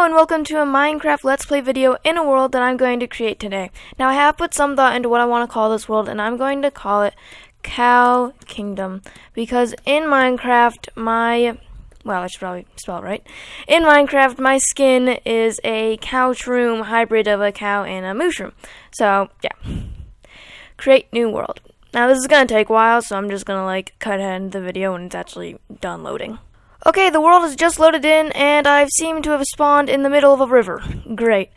Hello and welcome to a Minecraft Let's Play video in a world that I'm going to create today. Now I have put some thought into what I want to call this world, and I'm going to call it Cow Kingdom. Because in Minecraft, I should probably spell it right. In Minecraft, my skin is a cow shroom hybrid of a cow and a mushroom. So, yeah. Create new world. Now this is going to take a while, so I'm just going to cut ahead the video when it's actually done loading. Okay, the world has just loaded in, and I've seemed to have spawned in the middle of a river. Great.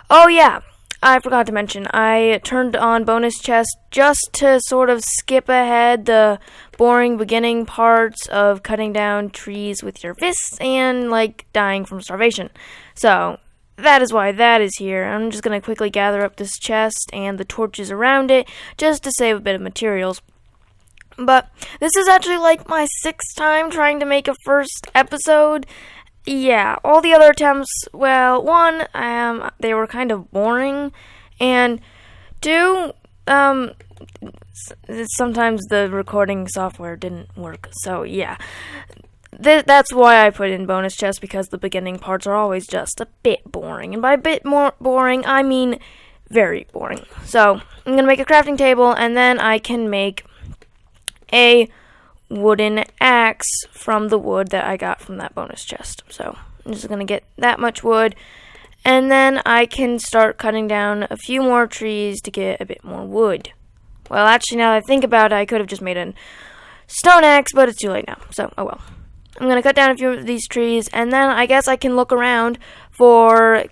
Oh yeah, I forgot to mention, I turned on bonus chest just to sort of skip ahead the boring beginning parts of cutting down trees with your fists and, dying from starvation. So, that is why that is here. I'm just going to quickly gather up this chest and the torches around it, just to save a bit of materials. But this is actually my 6th time trying to make a first episode. Yeah, all the other attempts, well, 1, they were kind of boring, and 2, sometimes the recording software didn't work, so yeah. That's why I put in bonus chest, because the beginning parts are always just a bit boring, and by a bit more boring, I mean very boring. So, I'm going to make a crafting table, and then I can make a wooden axe from the wood that I got from that bonus chest. So I'm just going to get that much wood, and then I can start cutting down a few more trees to get a bit more wood. Well, actually, now that I think about it, I could have just made a stone axe, but it's too late now, so oh well. I'm going to cut down a few of these trees, and then I guess I can look around for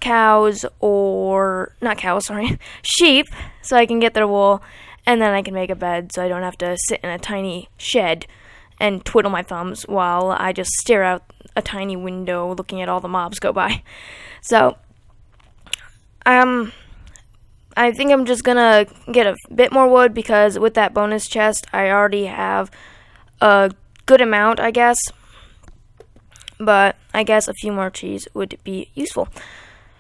sheep, so I can get their wool. And then I can make a bed so I don't have to sit in a tiny shed and twiddle my thumbs while I just stare out a tiny window looking at all the mobs go by. So, I think I'm just gonna get a bit more wood, because with that bonus chest I already have a good amount, I guess. But I guess a few more trees would be useful.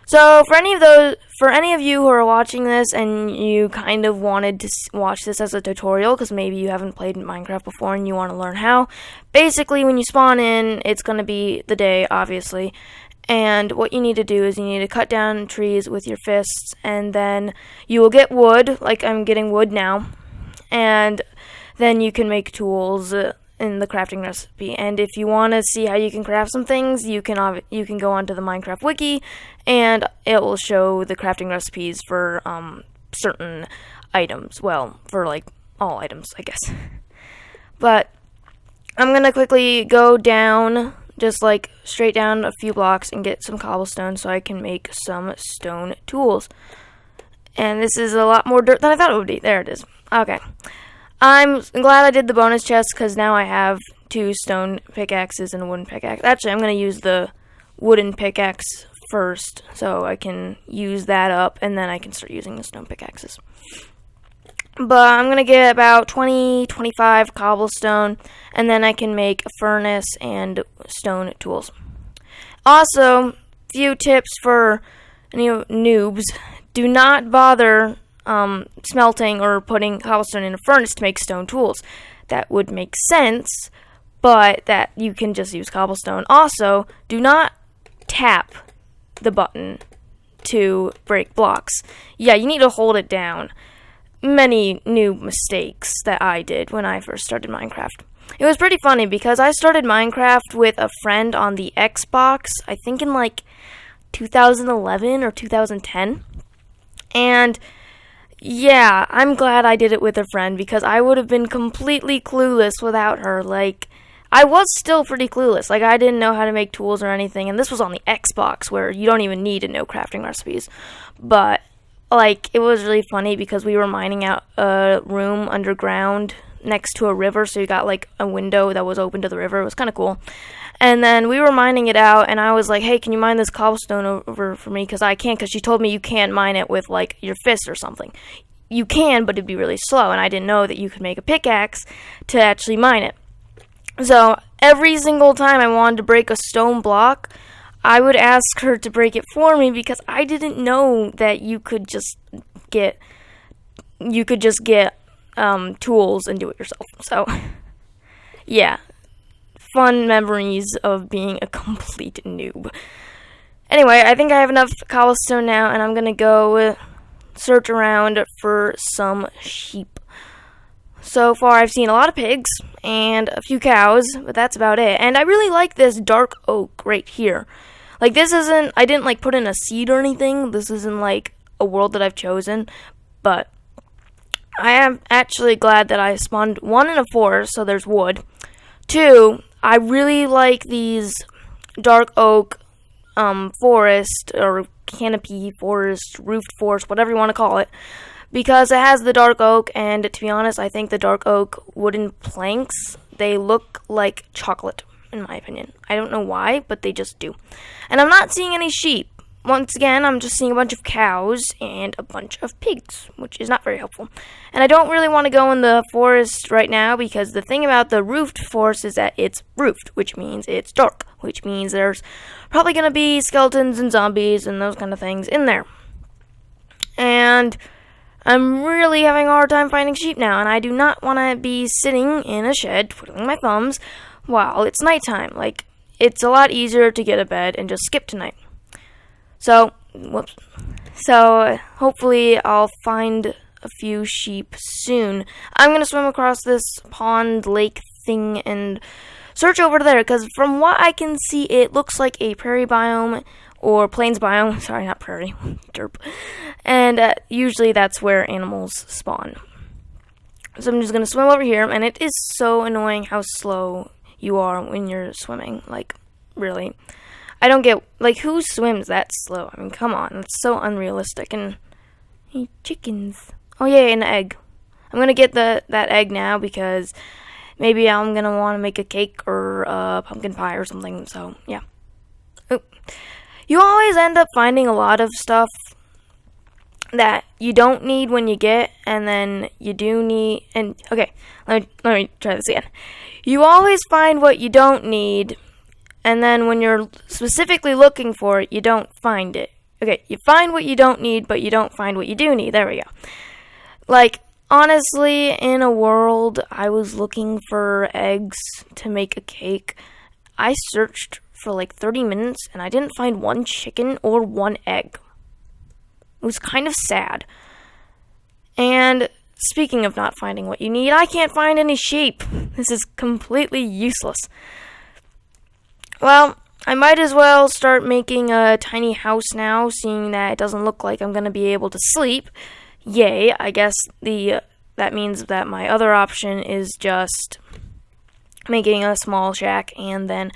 So, for any of you who are watching this and you kind of wanted to watch this as a tutorial, because maybe you haven't played Minecraft before and you want to learn how, basically when you spawn in, it's going to be the day, obviously, and what you need to do is you need to cut down trees with your fists, and then you will get wood, like I'm getting wood now, and then you can make tools in the crafting recipe. And if you want to see how you can craft some things, you can go onto the Minecraft wiki, and it will show the crafting recipes for certain items. Well, for all items, I guess. But I'm gonna quickly go down, just straight down a few blocks, and get some cobblestone so I can make some stone tools. And this is a lot more dirt than I thought it would be. There it is. Okay. I'm glad I did the bonus chest, because now I have 2 stone pickaxes and a wooden pickaxe. Actually, I'm going to use the wooden pickaxe first, so I can use that up, and then I can start using the stone pickaxes. But I'm going to get about 25 cobblestone, and then I can make a furnace and stone tools. Also, few tips for noobs. Do not bother smelting or putting cobblestone in a furnace to make stone tools. That would make sense, but that you can just use cobblestone. Also, do not tap the button to break blocks. Yeah, you need to hold it down. Many new mistakes that I did when I first started Minecraft. It was pretty funny, because I started Minecraft with a friend on the Xbox, I think in 2011 or 2010, and yeah, I'm glad I did it with a friend, because I would have been completely clueless without her. I was still pretty clueless. I didn't know how to make tools or anything, and this was on the Xbox, where you don't even need to know crafting recipes. But, it was really funny, because we were mining out a room underground next to a river, so you got, a window that was open to the river. It was kind of cool. And then we were mining it out, and I was like, hey, can you mine this cobblestone over for me? Because I can't, because she told me you can't mine it with, your fist or something. You can, but it'd be really slow, and I didn't know that you could make a pickaxe to actually mine it. So, every single time I wanted to break a stone block, I would ask her to break it for me, because I didn't know that you could just get tools and do it yourself. So, yeah. Fun memories of being a complete noob. Anyway, I think I have enough cobblestone now, and I'm gonna go search around for some sheep. So far, I've seen a lot of pigs and a few cows, but that's about it. And I really like this dark oak right here. Like, this isn't, I didn't, like, put in a seed or anything. This isn't, like, a world that I've chosen. But I am actually glad that I spawned 1 in a forest, so there's wood. 2, I really like these dark oak forest, or canopy forest, roofed forest, whatever you want to call it. Because it has the dark oak, and to be honest, I think the dark oak wooden planks, they look like chocolate, in my opinion. I don't know why, but they just do. And I'm not seeing any sheep. Once again, I'm just seeing a bunch of cows and a bunch of pigs, which is not very helpful. And I don't really want to go in the forest right now, because the thing about the roofed forest is that it's roofed, which means it's dark, which means there's probably going to be skeletons and zombies and those kind of things in there. And I'm really having a hard time finding sheep now, and I do not want to be sitting in a shed twiddling my thumbs while it's nighttime. Like, it's a lot easier to get a bed and just skip tonight. So, whoops. So, hopefully I'll find a few sheep soon. I'm going to swim across this pond, lake thing and search over there, because from what I can see, it looks like a prairie biome or plains biome. Sorry, not prairie. Derp. And usually that's where animals spawn. So I'm just going to swim over here, and it is so annoying how slow you are when you're swimming. Like, really. I don't get, like, who swims that slow? I mean, come on. It's so unrealistic. And, hey, chickens. Oh, yeah, an egg. I'm going to get that egg now, because maybe I'm going to want to make a cake or a pumpkin pie or something. So, yeah. Oop. You always end up finding a lot of stuff that you don't need when you get, and then you do need, and, okay, let me try this again. You always find what you don't need, and then when you're specifically looking for it, you don't find it. Okay, you find what you don't need, but you don't find what you do need. There we go. Like, honestly, in a world, I was looking for eggs to make a cake. I searched for like 30 minutes, and I didn't find one chicken or one egg. It was kind of sad. And speaking of not finding what you need, I can't find any sheep. This is completely useless. Well, I might as well start making a tiny house now, seeing that it doesn't look like I'm going to be able to sleep. Yay, I guess that means that my other option is just making a small shack and then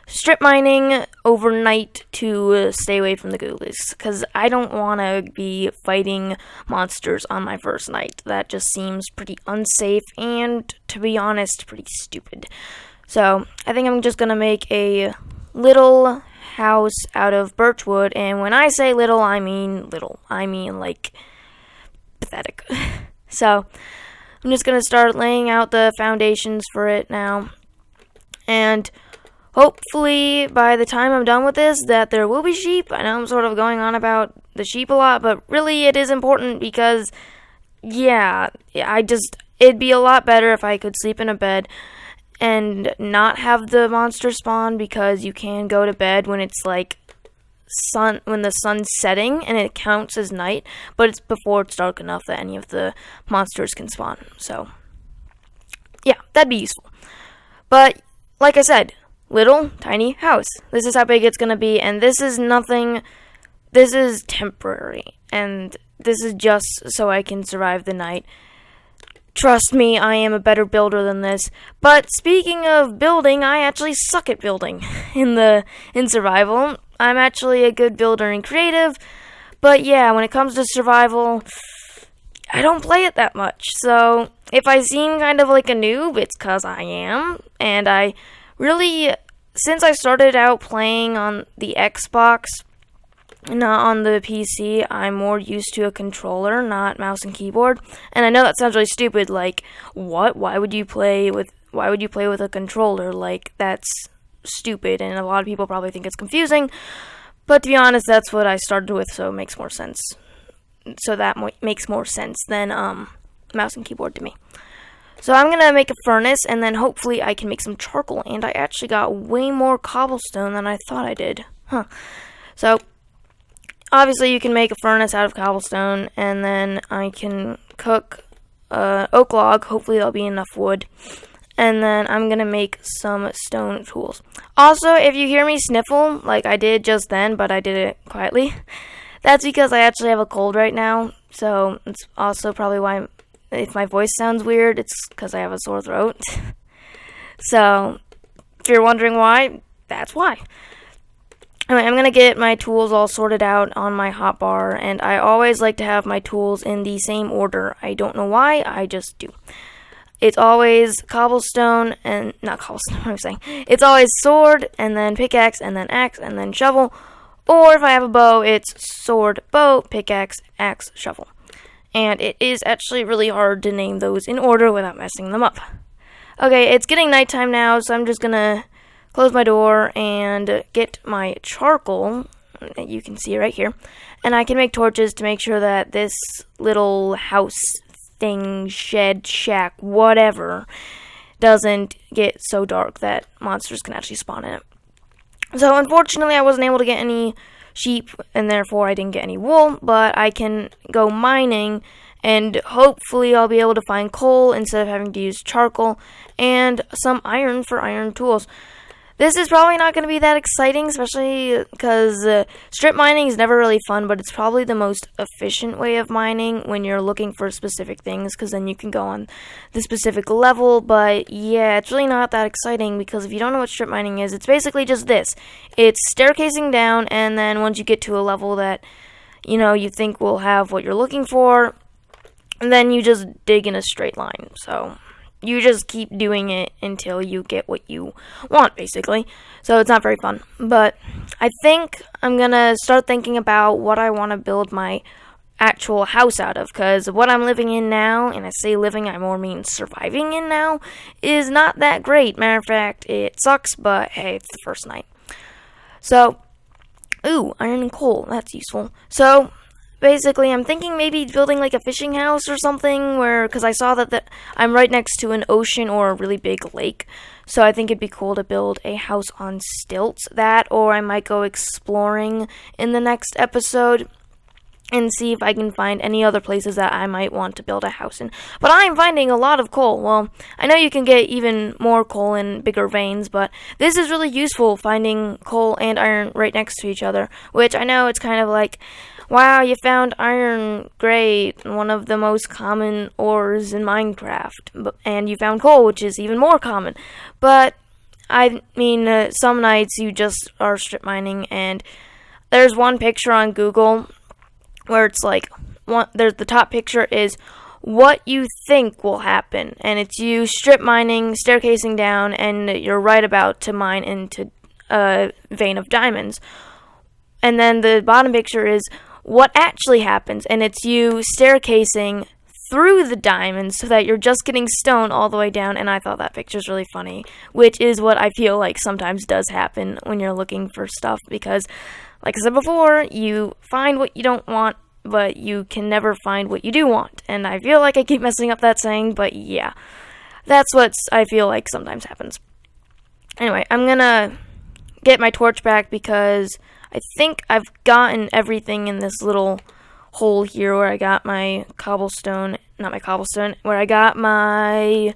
strip mining overnight to stay away from the ghoulies, because I don't want to be fighting monsters on my first night. That just seems pretty unsafe and, to be honest, pretty stupid. So, I think I'm just going to make a little house out of birch wood, and when I say little, I mean little. I mean, like, pathetic. So, I'm just going to start laying out the foundations for it now, and hopefully, by the time I'm done with this, that there will be sheep. I know I'm sort of going on about the sheep a lot, but really it is important because, yeah, it'd be a lot better if I could sleep in a bed and not have the monster spawn, because you can go to bed when it's like when the sun's setting and it counts as night, but it's before it's dark enough that any of the monsters can spawn. So, yeah, that'd be useful. But, like I said, little tiny house. This is how big it's going to be, and this is temporary, and this is just so I can survive the night. Trust me, I am a better builder than this. But speaking of building, I actually suck at building in survival. I'm actually a good builder in creative, but yeah, when it comes to survival, I don't play it that much. So if I seem kind of like a noob, it's because I am, and I really, since I started out playing on the Xbox, not on the PC, I'm more used to a controller, not mouse and keyboard. And I know that sounds really stupid, like, what? Why would you play with a controller? Like, that's stupid, and a lot of people probably think it's confusing. But to be honest, that's what I started with, so it makes more sense. So that makes more sense than mouse and keyboard to me. So I'm going to make a furnace, and then hopefully I can make some charcoal. And I actually got way more cobblestone than I thought I did. So, obviously you can make a furnace out of cobblestone, and then I can cook oak log. Hopefully there'll be enough wood. And then I'm going to make some stone tools. Also, if you hear me sniffle, like I did just then, but I did it quietly, that's because I actually have a cold right now. So it's also probably why, if my voice sounds weird, it's because I have a sore throat. So if you're wondering why, that's why. Anyway, I'm going to get my tools all sorted out on my hotbar, and I always like to have my tools in the same order. I don't know why, I just do. It's always cobblestone and not cobblestone, what am I saying? It's always sword and then pickaxe and then axe and then shovel. Or if I have a bow, it's sword, bow, pickaxe, axe, shovel. And it is actually really hard to name those in order without messing them up. Okay, it's getting nighttime now, so I'm just gonna close my door and get my charcoal. You can see right here. And I can make torches to make sure that this little house thing, shed, shack, whatever, doesn't get so dark that monsters can actually spawn in it. So unfortunately I wasn't able to get any sheep, and therefore I didn't get any wool, but I can go mining, and hopefully I'll be able to find coal instead of having to use charcoal, and some iron for iron tools. This is probably not going to be that exciting, especially because strip mining is never really fun, but it's probably the most efficient way of mining when you're looking for specific things, because then you can go on the specific level. But yeah, it's really not that exciting, because if you don't know what strip mining is, it's basically just this. It's staircasing down, and then once you get to a level that, you think will have what you're looking for, and then you just dig in a straight line. So you just keep doing it until you get what you want, basically. So it's not very fun. But I think I'm going to start thinking about what I want to build my actual house out of. Because what I'm living in now, and I say living, I more mean surviving in now, is not that great. Matter of fact, it sucks, but hey, it's the first night. So, ooh, iron and coal. That's useful. So basically, I'm thinking maybe building like a fishing house or something, because I saw that I'm right next to an ocean or a really big lake, so I think it'd be cool to build a house on stilts. That, or I might go exploring in the next episode and see if I can find any other places that I might want to build a house in. But I'm finding a lot of coal. Well, I know you can get even more coal in bigger veins, but this is really useful, finding coal and iron right next to each other, which I know it's kind of like, wow, you found iron, great, one of the most common ores in Minecraft, and you found coal, which is even more common. But, I mean, some nights you just are strip mining, and there's one picture on Google where it's like, the top picture is what you think will happen, and it's you strip mining, staircasing down, and you're right about to mine into a vein of diamonds. And then the bottom picture is what actually happens, and it's you staircasing through the diamonds so that you're just getting stone all the way down, and I thought that picture's really funny, which is what I feel like sometimes does happen when you're looking for stuff, because, like I said before, you find what you don't want, but you can never find what you do want, and I feel like I keep messing up that saying, but yeah, that's what I feel like sometimes happens. Anyway, I'm gonna get my torch back, because I think I've gotten everything in this little hole here where I got my cobblestone, where I got my,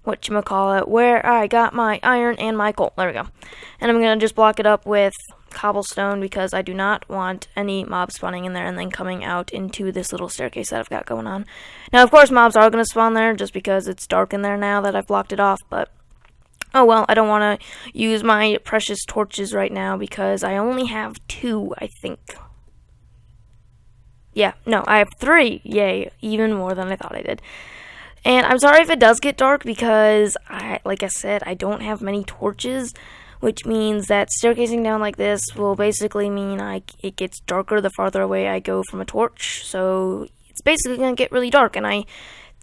where I got my iron and my coal. There we go. And I'm going to just block it up with cobblestone, because I do not want any mobs spawning in there and then coming out into this little staircase that I've got going on. Now, of course, mobs are going to spawn there just because it's dark in there now that I've blocked it off, but oh well, I don't want to use my precious torches right now because I only have 2, I think. Yeah, no, I have 3. Yay, even more than I thought I did. And I'm sorry if it does get dark because, like I said, I don't have many torches, which means that staircasing down like this will basically mean it gets darker the farther away I go from a torch. So it's basically going to get really dark, and I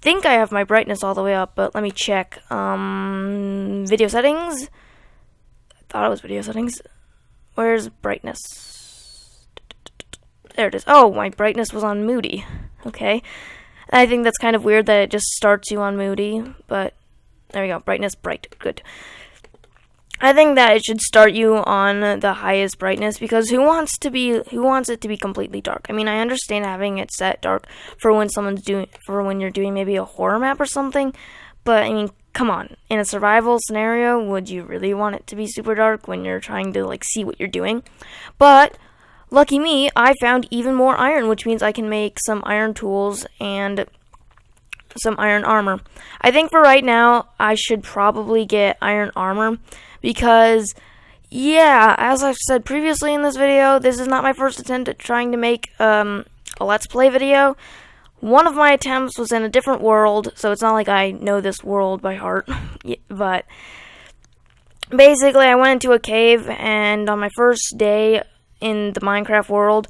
think I have my brightness all the way up, but let me check. Video settings. I thought it was video settings. Where's brightness? There it is. Oh, my brightness was on Moody. Okay. I think that's kind of weird that it just starts you on Moody, but there we go. Brightness, bright. Good. I think that it should start you on the highest brightness, because who wants it to be completely dark? I mean, I understand having it set dark for when you're doing maybe a horror map or something, but I mean, come on. In a survival scenario, would you really want it to be super dark when you're trying to like see what you're doing? But lucky me, I found even more iron, which means I can make some iron tools and some iron armor. I think for right now, I should probably get iron armor because, yeah, as I've said previously in this video, this is not my first attempt at trying to make a Let's Play video. One of my attempts was in a different world, so it's not like I know this world by heart, but basically I went into a cave, and on my first day in the Minecraft world,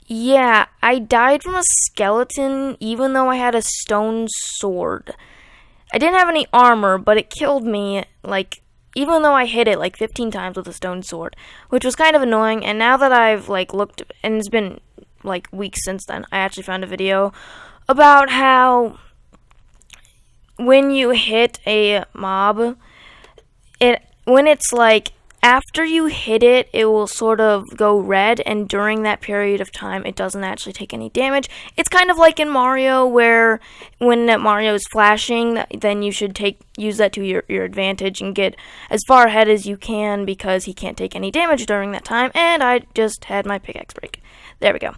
yeah, I died from a skeleton even though I had a stone sword. I didn't have any armor, but it killed me, like, even though I hit it like 15 times with a stone sword, which was kind of annoying. And now that I've like looked, and it's been like weeks since then, I actually found a video about how when you hit a mob, when it's like after you hit it, it will sort of go red, and during that period of time, it doesn't actually take any damage. It's kind of like in Mario, where when Mario is flashing, then you should use that to your advantage and get as far ahead as you can, because he can't take any damage during that time, and I just had my pickaxe break. There we go.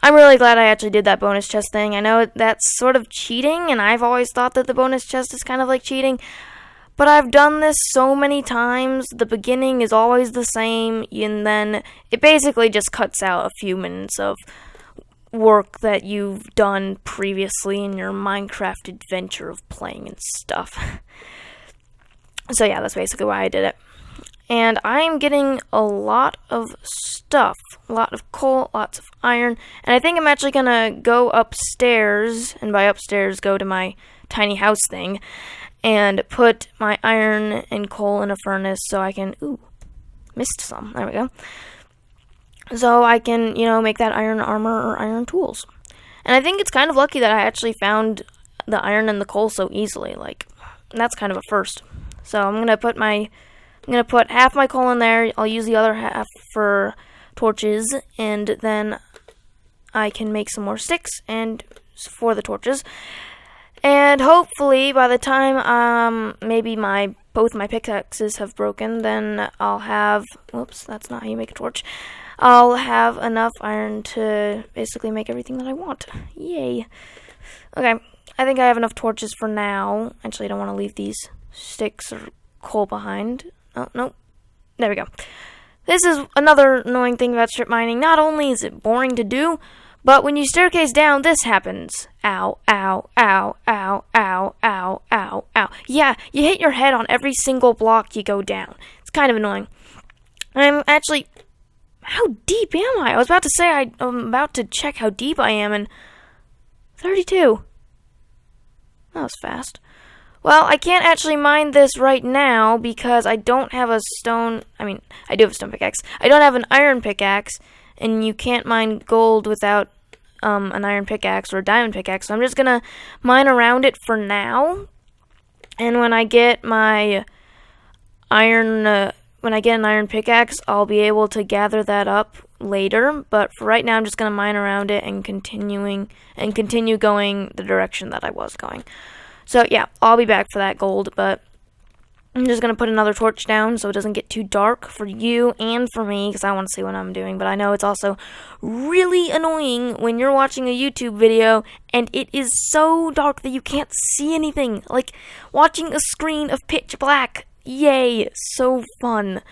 I'm really glad I actually did that bonus chest thing. I know that's sort of cheating, and I've always thought that the bonus chest is kind of like cheating, but I've done this so many times. The beginning is always the same, and then it basically just cuts out a few minutes of work that you've done previously in your Minecraft adventure of playing and stuff. So yeah, that's basically why I did it. And I'm getting a lot of stuff, a lot of coal, lots of iron, and I think I'm actually gonna go upstairs, and by upstairs, go to my tiny house thing, and put my iron and coal in a furnace so I can, missed some, there we go, so I can, make that iron armor or iron tools. And I think it's kind of lucky that I actually found the iron and the coal so easily, like, that's kind of a first. So I'm gonna put half my coal in there, I'll use the other half for torches, and then I can make some more sticks and for the torches. And hopefully, by the time maybe both my pickaxes have broken, then I'll have, whoops, that's not how you make a torch. I'll have enough iron to basically make everything that I want. Yay. Okay, I think I have enough torches for now. Actually, I don't want to leave these sticks or coal behind. Oh, no. There we go. This is another annoying thing about strip mining. Not only is it boring to do, but when you staircase down, this happens. Ow, ow, ow, ow, ow, ow, ow, ow. Yeah, you hit your head on every single block you go down. It's kind of annoying. I'm actually... How deep am I? I was about to say I'm about to check how deep I am, and... 32. That was fast. Well, I can't actually mine this right now because I don't have a stone... I mean, I do have a stone pickaxe. I don't have an iron pickaxe, and you can't mine gold without an iron pickaxe or a diamond pickaxe, so I'm just gonna mine around it for now. And when I get my iron... when I get an iron pickaxe, I'll be able to gather that up later, but for right now I'm just going to mine around it and continue going the direction that I was going. So yeah, I'll be back for that gold, but I'm just going to put another torch down so it doesn't get too dark for you and for me, because I want to see what I'm doing, but I know it's also really annoying when you're watching a YouTube video and it is so dark that you can't see anything, like watching a screen of pitch black. Yay, so fun.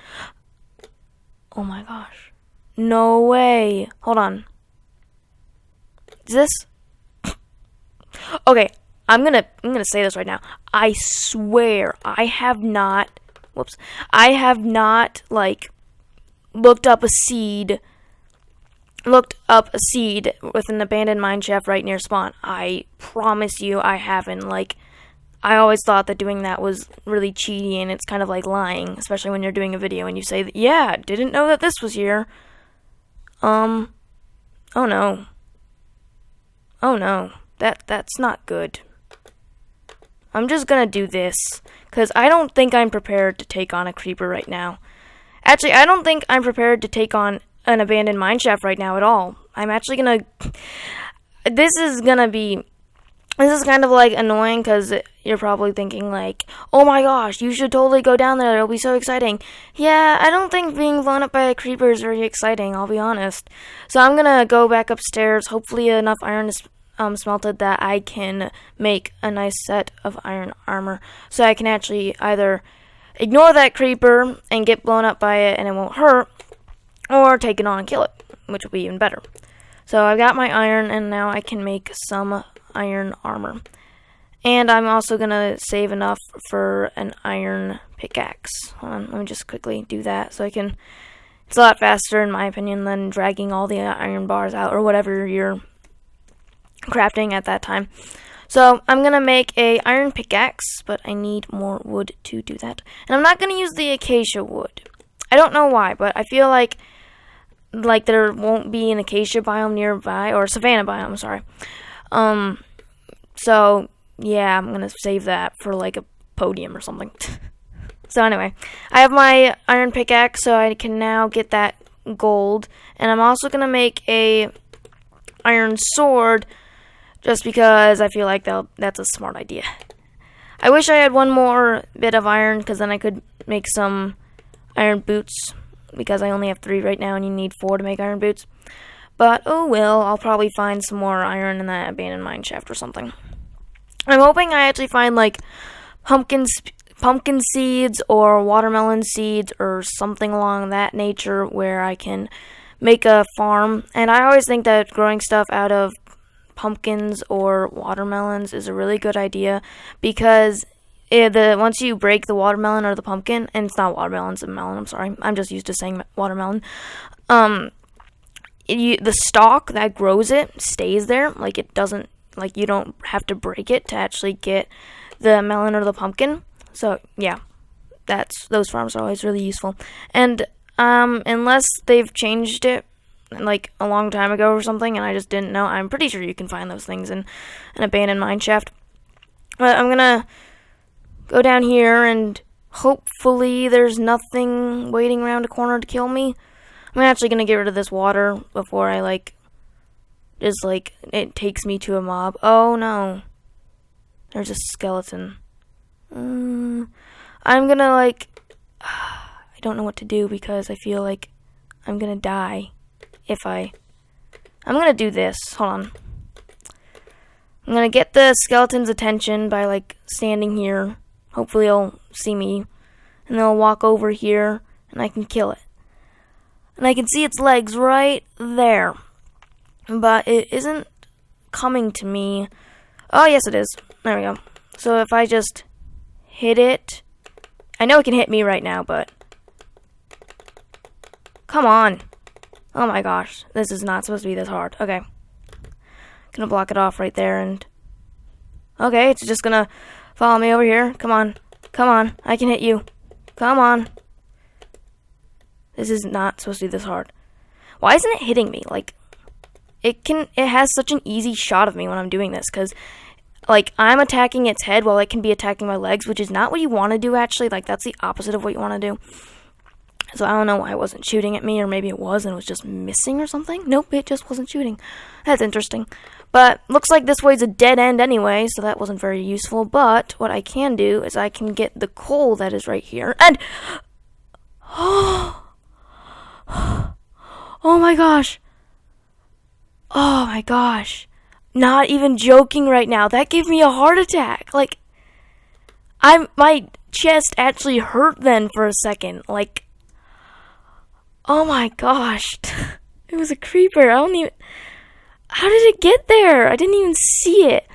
Oh my gosh. No way. Hold on. Is this? Okay, I'm gonna say this right now. I swear I have not like looked up a seed with an abandoned mine shaft right near spawn. I promise you I haven't. Like, I always thought that doing that was really cheaty, and it's kind of like lying, especially when you're doing a video and you say, yeah, didn't know that this was here. Oh no. Oh no. That's not good. I'm just gonna do this, because I don't think I'm prepared to take on a creeper right now. Actually, I don't think I'm prepared to take on an abandoned mineshaft right now at all. I'm actually gonna... This is kind of, like, annoying, because you're probably thinking, like, oh my gosh, you should totally go down there, it'll be so exciting. Yeah, I don't think being blown up by a creeper is very exciting, I'll be honest. So I'm gonna go back upstairs. Hopefully enough iron is smelted that I can make a nice set of iron armor, so I can actually either ignore that creeper and get blown up by it and it won't hurt, or take it on and kill it, which will be even better. So I've got my iron, and now I can make some iron armor. And I'm also going to save enough for an iron pickaxe. Hold on, let me just quickly do that so I can... It's a lot faster, in my opinion, than dragging all the iron bars out, or whatever you're crafting at that time. So I'm going to make a iron pickaxe, but I need more wood to do that. And I'm not going to use the acacia wood. I don't know why, but I feel like there won't be an acacia biome nearby, or savanna biome, sorry. So yeah, I'm gonna save that for like a podium or something. So anyway, I have my iron pickaxe, so I can now get that gold, and I'm also gonna make a iron sword, just because I feel like that's a smart idea. I wish I had one more bit of iron, because then I could make some iron boots, because I only have 3 right now, and you need 4 to make iron boots. But, oh well, I'll probably find some more iron in that abandoned mineshaft or something. I'm hoping I actually find, like, pumpkin seeds or watermelon seeds or something along that nature where I can make a farm. And I always think that growing stuff out of pumpkins or watermelons is a really good idea, because once you break the watermelon or the pumpkin, and it's not watermelon, it's a melon, I'm sorry, I'm just used to saying watermelon, the stalk that grows it stays there, like it doesn't, like you don't have to break it to actually get the melon or the pumpkin. So yeah, those farms are always really useful. And unless they've changed it like a long time ago or something and I just didn't know, I'm pretty sure you can find those things in an abandoned mineshaft. But I'm gonna go down here, and hopefully there's nothing waiting around a corner to kill me. I'm actually gonna get rid of this water before I it takes me to a mob. Oh no, there's a skeleton. I'm gonna I don't know what to do, because I feel like I'm gonna die if I'm gonna do this. Hold on. I'm gonna get the skeleton's attention by standing here. Hopefully he'll see me, and they'll walk over here, and I can kill it. And I can see its legs right there, but it isn't coming to me. Oh, yes it is. There we go. So if I just hit it, I know it can hit me right now, but come on. Oh my gosh, this is not supposed to be this hard. Okay. Gonna block it off right there, and okay, it's just gonna follow me over here. Come on. Come on. I can hit you. Come on. This is not supposed to be this hard. Why isn't it hitting me? It has such an easy shot of me when I'm doing this, because I'm attacking its head while it can be attacking my legs, which is not what you want to do, actually. That's the opposite of what you want to do. So I don't know why it wasn't shooting at me, or maybe it was and it was just missing or something. Nope, it just wasn't shooting. That's interesting. But looks like this way's a dead end anyway, so that wasn't very useful. But what I can do is I can get the coal that is right here, and oh my gosh. Oh my gosh. Not even joking right now. That gave me a heart attack. My chest actually hurt then for a second. Oh my gosh. It was a creeper. How did it get there? I didn't even see it.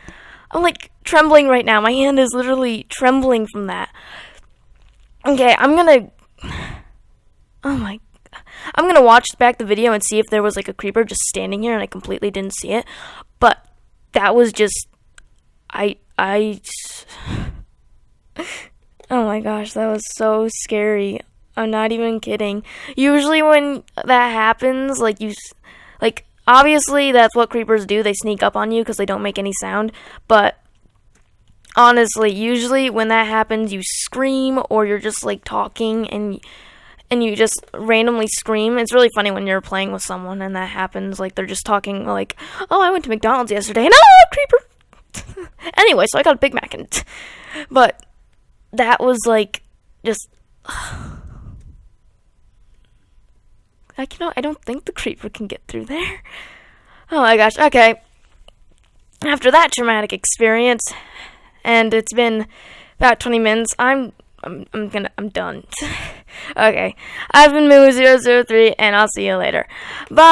I'm trembling right now. My hand is literally trembling from that. Okay, I'm gonna watch back the video and see if there was a creeper just standing here and I completely didn't see it. But that was just oh my gosh, that was so scary. I'm not even kidding. Usually when that happens, obviously that's what creepers do. They sneak up on you because they don't make any sound. But honestly, usually when that happens, you scream or you're just like talking and you just randomly scream. It's really funny when you're playing with someone and that happens. Like they're just talking like, "Oh, I went to McDonald's yesterday and creeper." Anyway, so I got a Big Mac but that was like just I don't think the creeper can get through there. Oh my gosh. Okay. After that traumatic experience, and it's been about 20 minutes, I'm done. Okay. I've been Moo003, and I'll see you later. Bye.